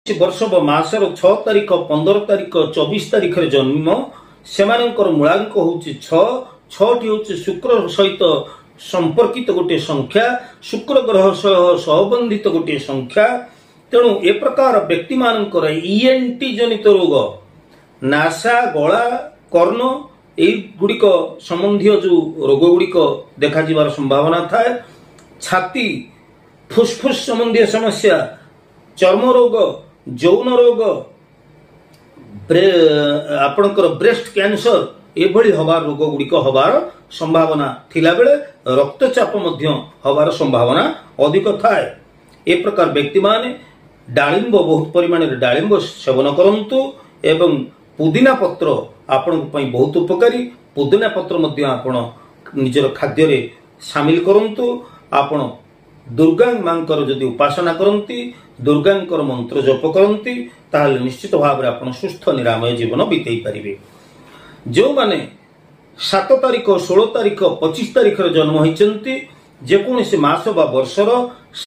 वर्ष मासर 6 तारिख 15 तारिख 24 तारिख जन्म से मूलांक हूँ 6टी हूँ शुक्र सहित संपर्कित गोटे संख्या शुक्र ग्रह सह सहबंधित गोटे संख्या तेणु ए प्रकार व्यक्ति मानकर ईएनटी जनित रोग नासा गला कर्ण गुड़िक संबंधी जो रोग गुड़िक देखा संभावना थाए छाती फुसफुस संबंधी समस्या चर्म रोग यौन रोग आपणकर ब्रेस्ट कैंसर एभली हबार रोग गुड़िक हबार संभावना थिला बेले रक्तचाप मध्य हबार संभावना अधिक थाए। ए प्रकार व्यक्ति माने डालिंब बहुत परिमाण डालिंब सेवन करंतु एवं पुदीना पत्र आपण बहुत उपकारी पुदीना पत्र मध्य आपण निजर खाद्य रे शामिल करंतु आपण दुर्गा मांकर जदि उपासना करती दुर्गांकर मंत्र जप करती ताहले निश्चित भाव में आपण सुस्थ निरामय जीवन बीतई पारिबे। जो माने 7 तारिख 16 तारिख 25 तारिख जन्म होइचंती जेकोसी मास बा वर्षर